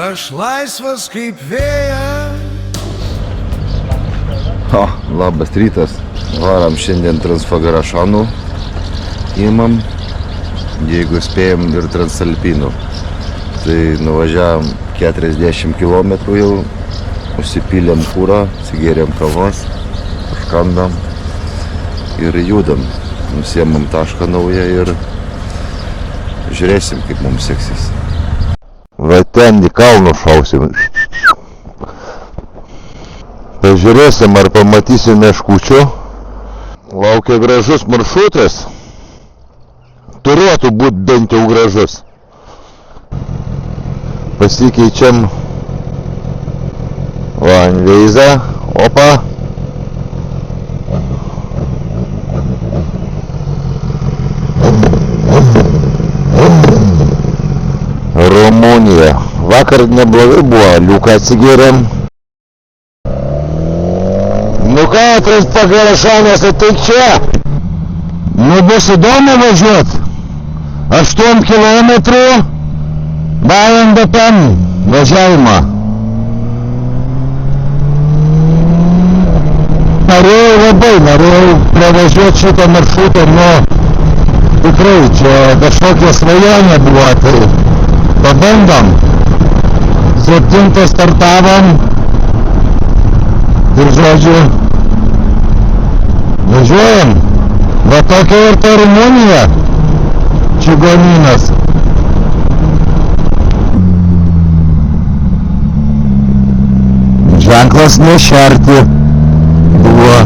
aš laisvas kaip vėjas. Labas rytas. Varam šiandien Transfagarašanų. Imam, jeigu spėjom, ir Transalpinų. Tai nuvažiavam 40 km jau, užsipylėm kūrą, atsigėrėm kavos, užkandam ir judam. Nusiemam tašką naują ir žiūrėsim, kaip mums seksis. Va ten į kalnų šausim. Pažiūrėsim, ar pamatysim meškučių. Laukia gražus maršrutas. Turėtų būti bent jau gražus. Pasikeičiam Vanveizą. Opa. Rumunija. Vakar neblogai buvo, liuką atsigėrėm. Nu ką, Transfagarašanas, tai čia? Nu bus įdomu važiuot. 8 kilometrų valandą ten važiavimą. Norėjau pravažiuoti šitą maršrutą, nu tikrai čia kažkokia svajonė buvo, tai pabandom. 7 startavom ir žodžiu važiuojam. Va tokia ir ta Rumunija, Čigonynas. Ženklas nešerti buvo.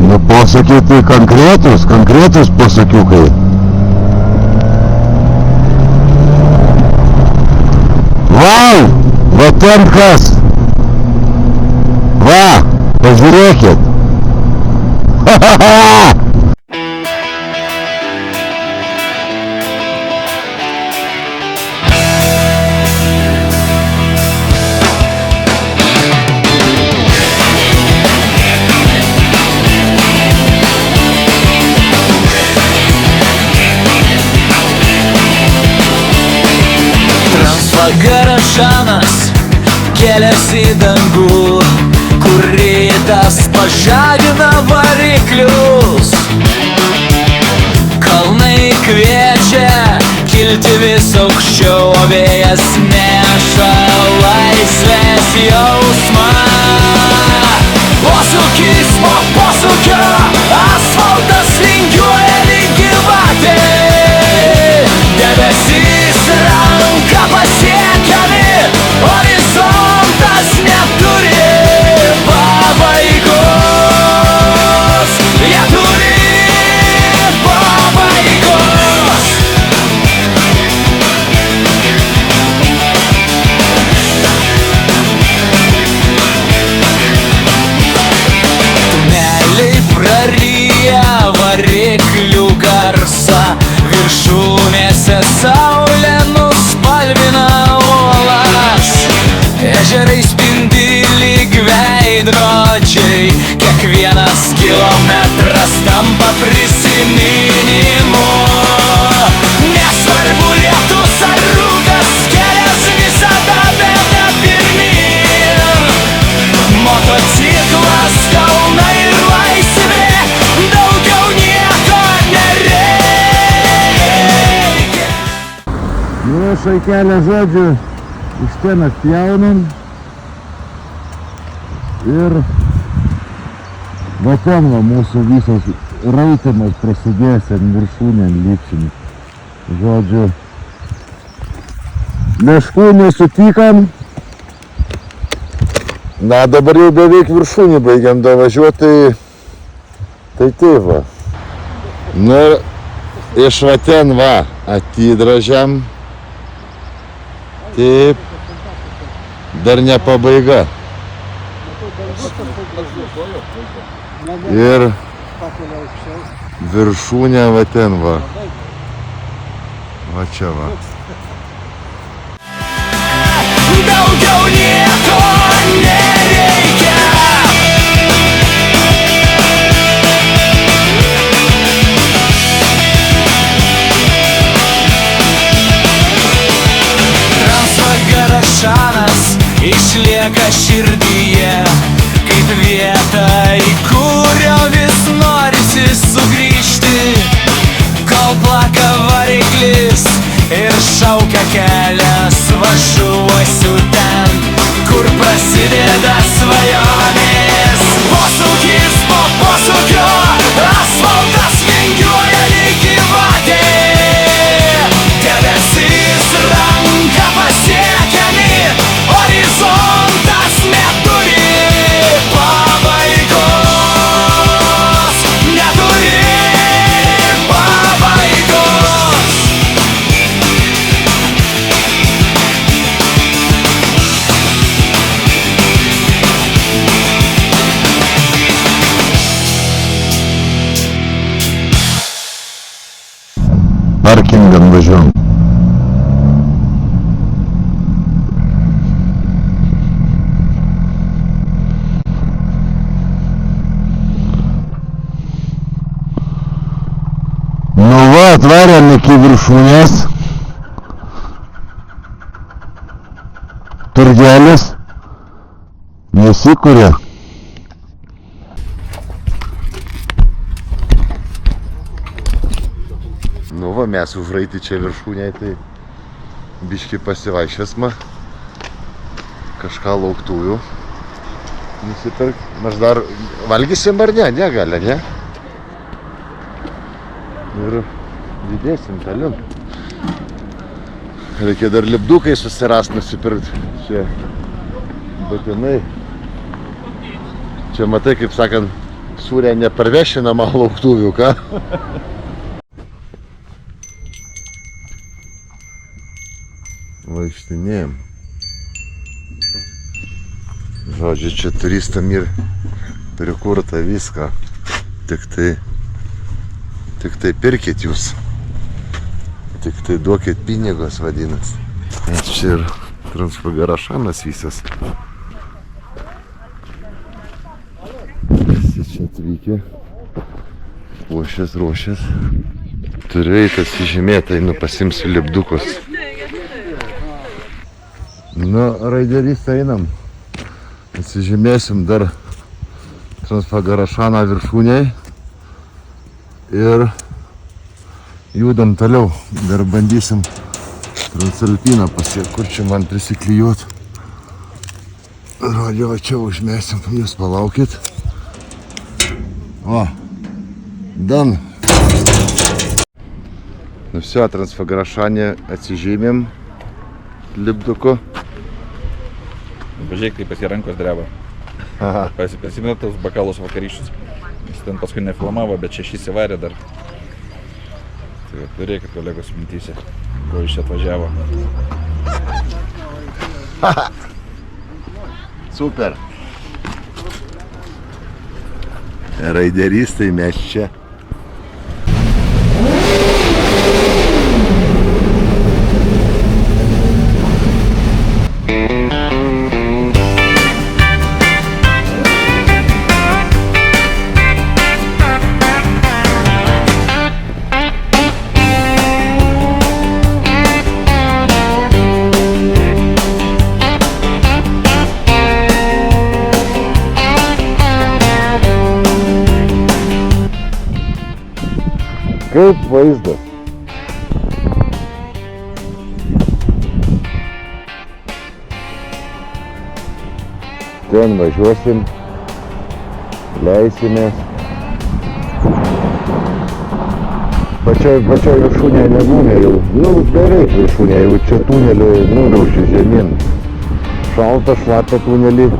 Nu posakiai tai konkretus posakiukai. Vau, va ten kas. Va, pažiūrėkit. Transfagarašanas kelias į dangų, kur rytas pažadina variklius. Kalnai kviečia kilti vis aukščiau, o vėjas neša laisvės jausmą. Posūkis po posūkio, asfaltas vingiuoja lyg gyvatė. Debesys ranka pasiekiami, horizontas neturi pabaigos. Jie turi pabaigos. Tuneliai praryja variklių garsą, viršūnėse saulė nuspalvina uolas. Ežerai spindi lyg veidrodžiai, kiekvienas kilometras tampa prisiminimu. Nesvarbu lietus ar rūkas, kelias visada veda pirmyn. Motociklas, kalnai ir laisvė, daugiau nieko nereikia. Nu, šaikelę žodžiu, iš ten atpjaunam ir va ten va mūsų visas raitimas prasidės ant viršūnėn lipsim. Žodžiu, meškų nesutikom. Na, dabar jau beveik viršūnį baigiam davažiuoti, tai va. Nu, iš va ten va atidražiam. Taip, dar ne pabaiga. Ir viršūnė va ten va. Va čia va. Daugiau nieko nereikia. lieka širdyje, kaip vieta, į kurio vis norisi sugrįžti. Kol plaka variklis ir šaukia kelias, važiuosiu ten, kur prasideda svajonės. Posūkis po posūkio, asfaltas vingiuoja lyg gyvatė. Debesis ranka pasiekiami, horizontas neturi pabaigos. Neturi pabaigos. Parkingą važiuojam. Nu va, atvarėm iki viršūnės. Turgelis nesikuria. Nu va, mes užraiti čia viršūnėje, tai biški pasivaikščiosma, kažką lauktųjų nusipirkt. Mes dar valgysim ar ne? Negali, ne? Ir judėsim toliau. Reikia dar lipdukai susirast, nusipirkt. Čia būtinai. Čia matai, kaip sakant, sūrė neparvešinama lauktuvių, ką? Vaikštinėjom. Žodžiu, čia turistam ir prikurta viską. Tik tai pirkit jūs. Tik tai duokit pinigus, vadinas. Čia ir Transfagarašanas visas. Visi čia atvykę. Ruošės. Turiu eiti atsižymėti, einu pasimsiu lipdukus. Nu, raiderys einam. Atsižymėsim dar Transfagarašaną viršūniai. Ir judam toliau. Dar bandysim Transalpiną pasiekti, kur čia man prisiklijuot. Žodžiu, čia užmėsim, jūs palaukit. O, dan. Nu все, Transfagarašanė atsižymėm lipduku. Pažiūrėk, kaip pas jie rankos dreba. Prisimena tos bakalus vakarykščius. Jis ten paskui nefilmavo, bet 6 įsivarė dar. Tai turėkit kolegos mintyse, ko iš čia atvažiavo. Super. Raideristai mes čia. Kaip vaizdas. Ten važiuosim, leisimės. Pačioj viršūnėje nebūnė jau, beveik viršūnėje, jau čia tunelį nudaužiu žemyn. Šalta, šlapia tunelį.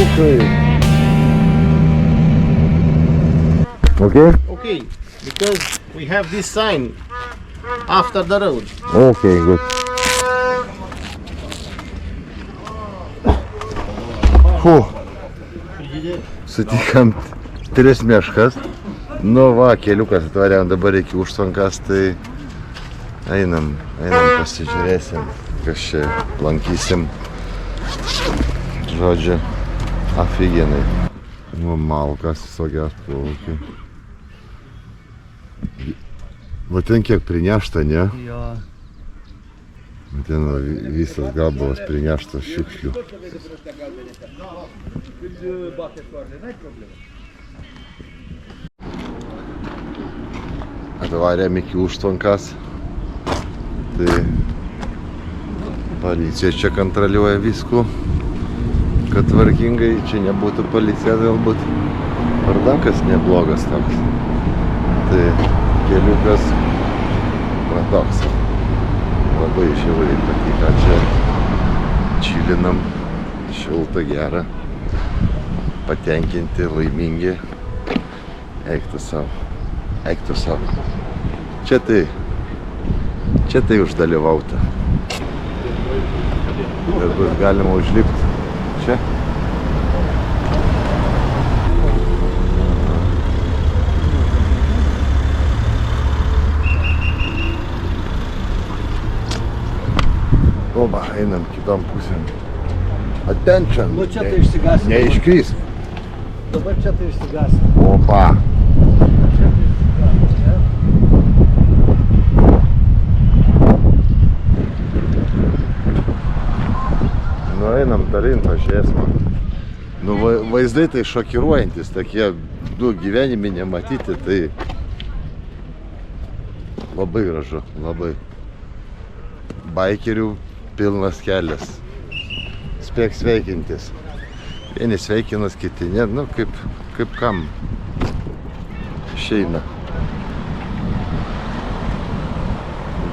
keliukai. Okay? Okay, because we have this sign after the road. Okay, good. Sutikam 3 meškas. Nu va, keliukas atvarėm dabar iki užtvankas, tai einam pasižiūrėsim, kas čia lankysim. Žodžiu, aфиgenai. Nu, malkas visokias plaukia. Va ten kiek prinešta, ne? Jo. Va ten visas gabalas prineštas šiukšlių. Atvarėm iki užtvankas. Tai policija čia kontroliuoja viskų. Kad tvarkingai čia nebūtų policija, galbūt pardankas neblogas toks. Tai keliukas va toks. Labai žiauriai patiko čia. Čilinam, šilta, gera. Patenkinti, laimingi. Eik tu savo. Čia tai uždalyvauta. Ir bus galima užlipti čia. Oba, einam kitom pusėm. Attention! Nu čia tai išsigąsim. Neiškrys. Dabar čia tai išsigąsim. Opa! Čia tai išsigąsim, ne? Nu einam tolyn, pažiūrėsim. Nu vaizdai tai šokiruojantis, tokie gyvenime nematyti, tai labai gražu, labai. Baikerių pilnas kelias. Spėk sveikintis. Vieni sveikinas, kiti ne, nu kaip kam išeina.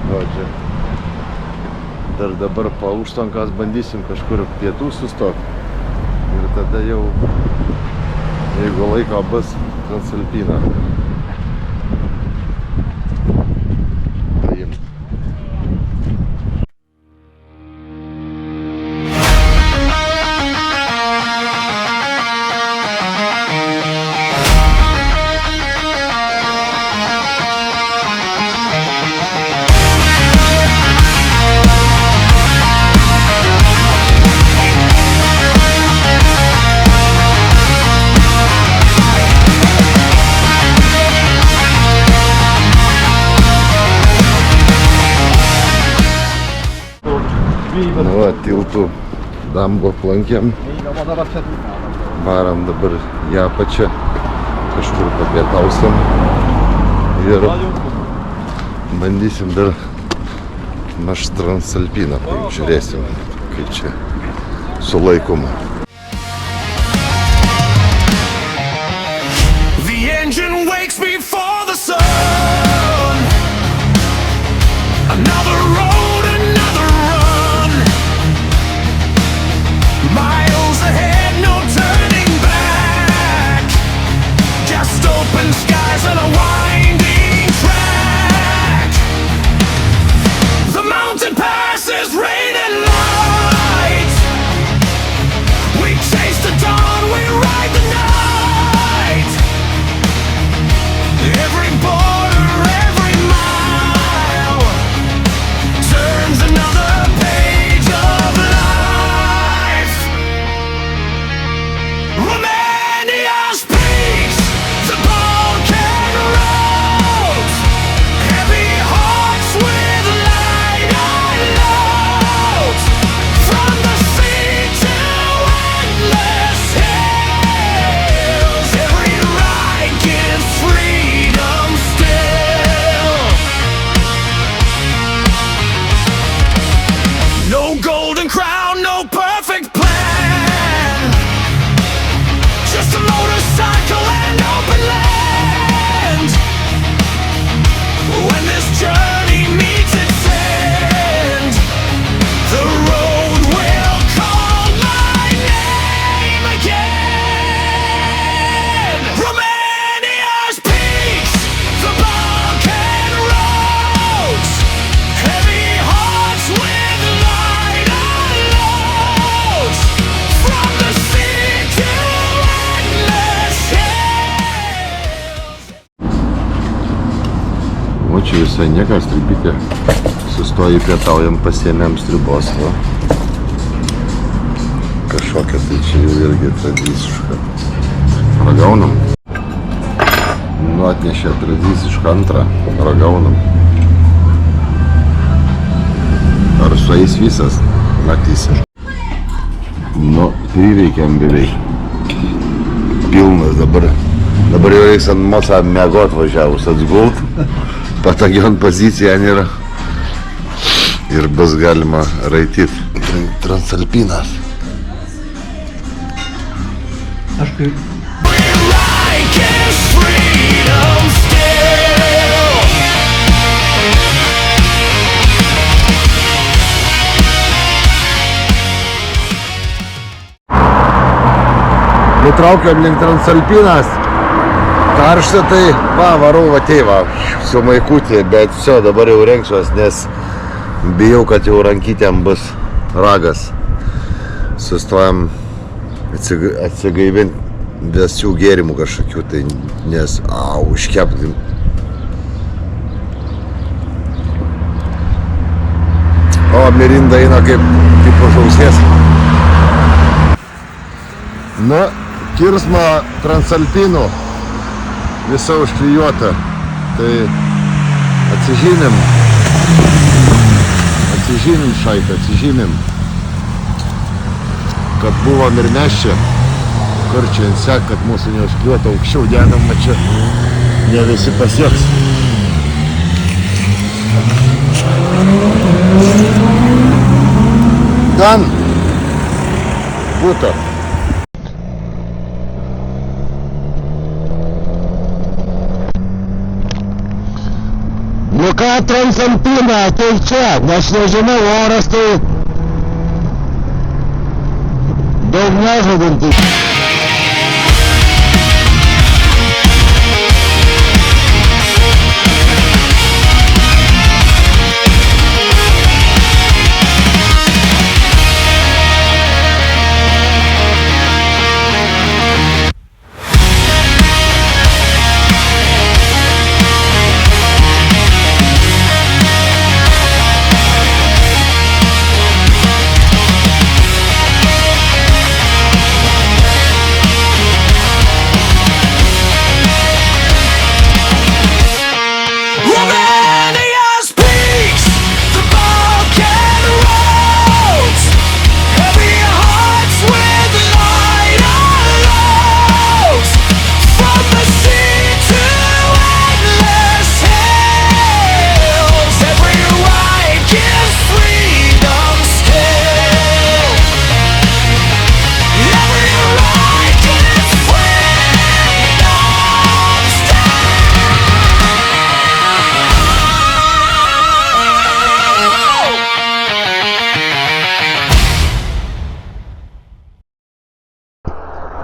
Žodžiu. Dar dabar po užtvankas bandysim kažkur pietų sustoti. Ir tada jau, jeigu laiko bus, Transalpiną. Paimt. Nu va, tiltų dambą aplankėm. Varam dabar ją apačią, kažkur papietausim ir bandysim dar maž Transalpiną, žiūrėsim, kaip čia sulaikoma. The engine wakes me for the sun. Another road, another run. Miles ahead, no turning back. Just open skies and a winding track. The mountain passes, rain and light. čia visai niekas, stribikė. Sustoji pietaujam, pasiėmėm stribos, va. Kažkokia tai čia jau irgi tradiciška. Ragaunam. Nu, atnešė tradicišką antrą. Ragaunam. Ar sueis visas naktys? Nu, prireikėm beveik. Pilnas dabar. Dabar jau reiks ant mosą mėgot važiavus atsgult. Patogion pozicija yra. Ir bus galima raityt. Transalpinas. Like it's freedom still. Nutraukiam link Transalpinas. Karšta tai, va, varau va tėvą su maikutė, bet viso, dabar jau rengsiuos, nes bijau, kad jau rankytėm bus ragas. Sustojam atsigaivinti vėsių gėrimų kažkokių, tai nes, užkeptim. O, mirinda eina kaip užausės. Nu, kirsma Transalpinų visa užklijuota, tai atsižymim šaitą, atsižymim, kad buvom ir mes čia. Kur čia sek, kad mūsų neužkliuota aukščiau dedama čia, ne visi pasieks. Dan būtų. Nu ką, Transalpina, ateik čia, nes nežinau, oras tai daug nežadantis.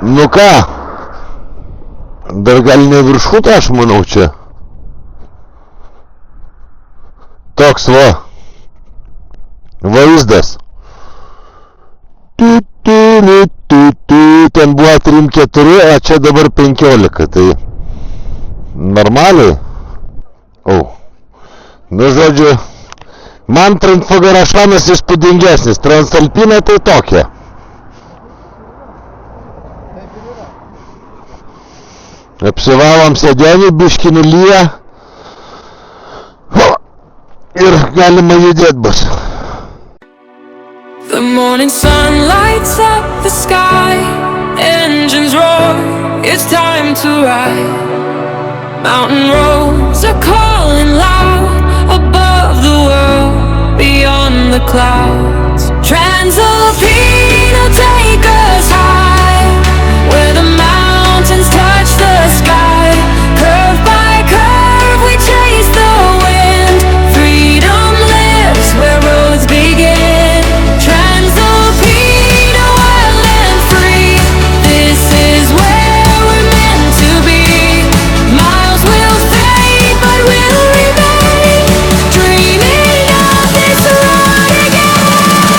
Nu ką, dar gal ne viršutą, aš manau, čia. Toks va, vaizdas. Ten buvo 3-4, o čia dabar 15, tai normaliai. Nu, žodžiu, man Tranfagarašanas įspūdingesnis, Transalpina tai tokia. Apsivalom sėdėnį, biškį nulyja ir galima judėt bus. The morning sun lights up the sky, engines roar, it's time to ride. Mountain roads are calling loud, above the world, beyond the clouds. Transalpina, take us high, where the mountains touch the sky. Curve by curve we chase the wind, freedom lives where roads begin. Transalpina, wild and free, this is where we're meant to be. Miles will fade but we'll remain, dreaming of this road again.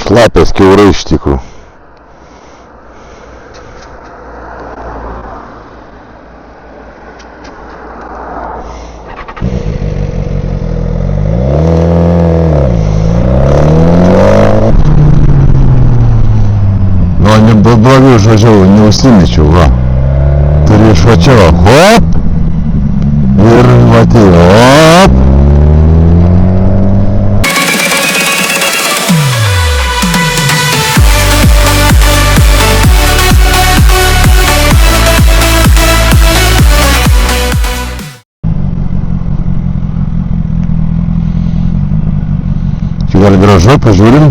Šlapės kiaurai iš tikrųjų. Blogai užvažiavau, neužsimečiau, va. Turiu iš va čia, va, hop. Ir va tai, hop. Čia gal gražu, pažiūrim.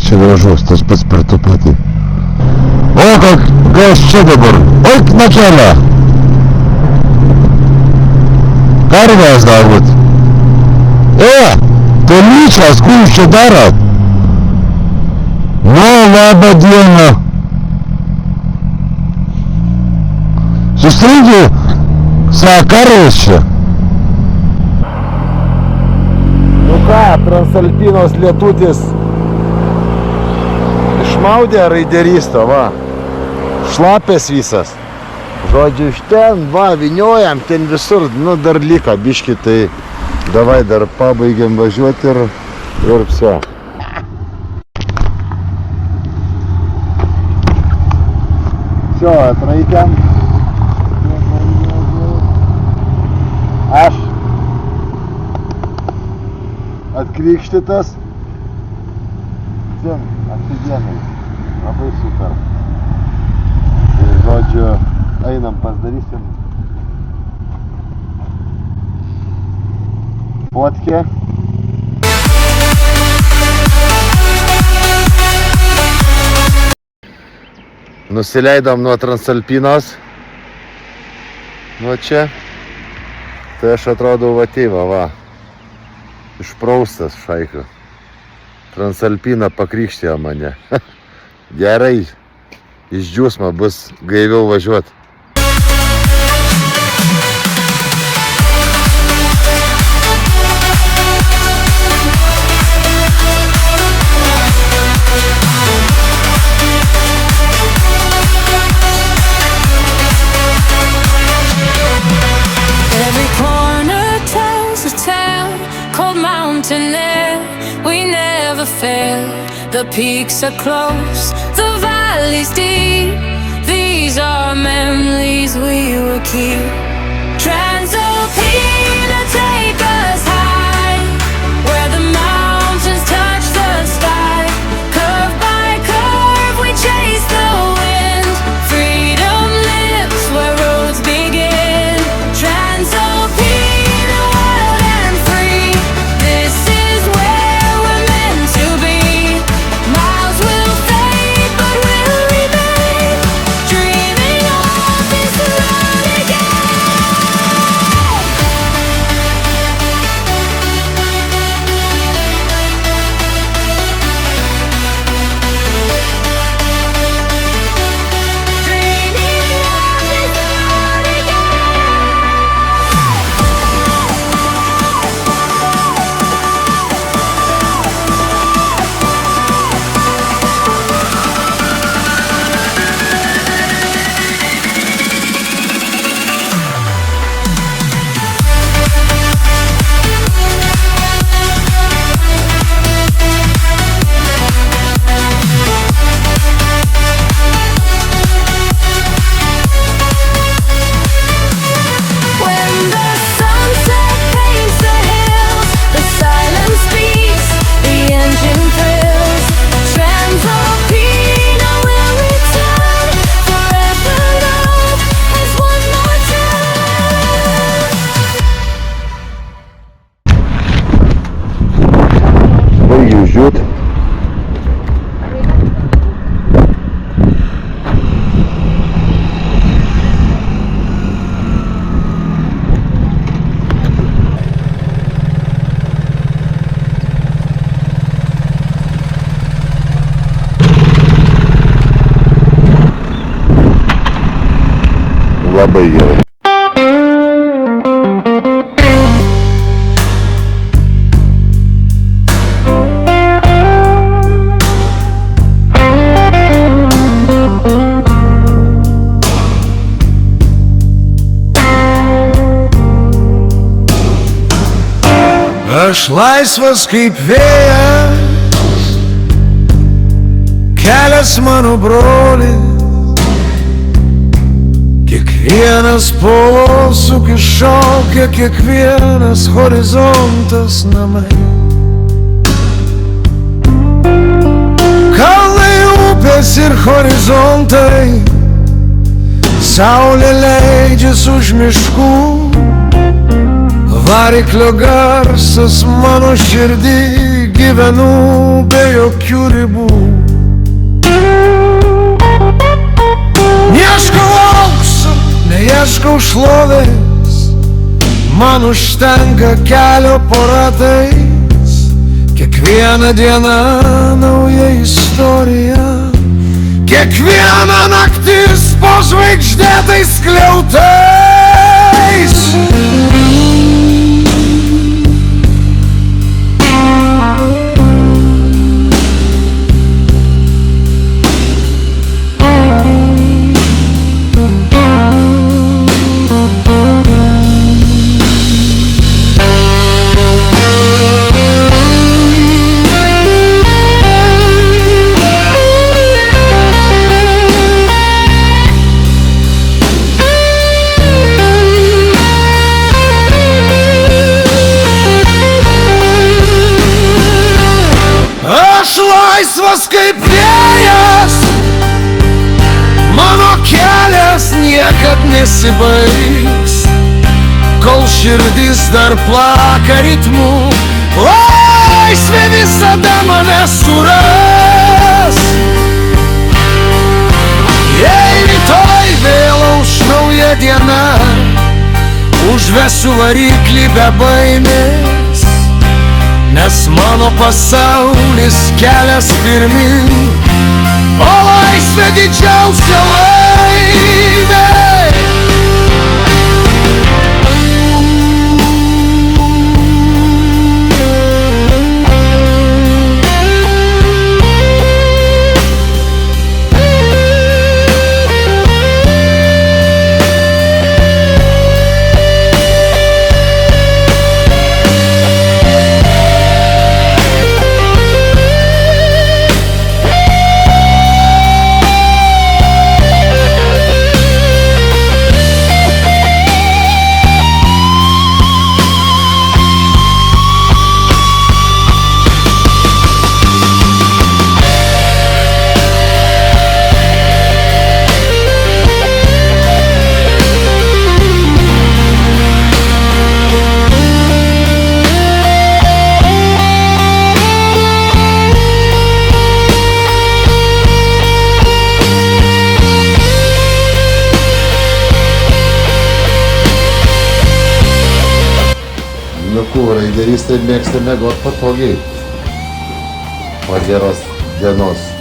Čia gražus, tas pats per tą patį. O, kas čia dabar? Oik, na kelią! Karvės galbūt. Telyčias, kur jūs čia darot? Nu, labą dieną. Sustringi, savo karvės čia. Nu ką, Transalpinos lietutis. Išmaudė raiderystą, va. Šlapės visas. Žodžiu, iš ten, va, vyniojam, ten visur, nu, dar liko biški, tai davai dar pabaigiam važiuoti ir pso. Все, atraikiam. Aš atkrikštytas. Apsidienai, labai super. Tai žodžiu, einam pasidarysim fotkę. Nusileidom nuo Transalpinos. Nuo čia. Tai aš atrodau vatyva, va. Išpraustas šaikiu. Transalpina pakrikštėjo mane. Gerai, iš džiūsmo bus gaiviau važiuoti. Every corner tells a tale, cold mountain air, we never fail. The peaks are close, the valleys deep. These are memories we will keep. Transalpina, take us high, where the mountains touch the sky. Curve by curve, we chase the wind. Freedom lives where roads begin. Transalpina, wild and free. This is where we're meant to be. Miles will fade, but we'll remain. Dreaming of this road again. Ждет. Labai gerai. aš laisvas kaip vėjas, kelias mano brolis, kiekvienas posūkis šaukia, kiekvienas horizontas namai. Kalnai, upės ir horizontai, saulė leidžias už miškų, variklio garsas mano širdį, gyvenu be jokių ribų. Neieškau aukso, neieškau šlovės, man užtenka kelio po ratais, kiekviena diena nauja istorija, kiekviena naktis po žvaigždėtais skliautais. Aš laisvas kaip vėjas, mano kelias niekad nesibaigs, kol širdis dar plaka ritmu, laisvė visada mane suras. Jei rytoj vėl auš nauja diena, užvesiu variklį be baimės, nes mano pasaulis kelias pirmin, o laisvė didžiausia laimė. Nu kur, raideristai mėgsta miegot patogiai po geros dienos.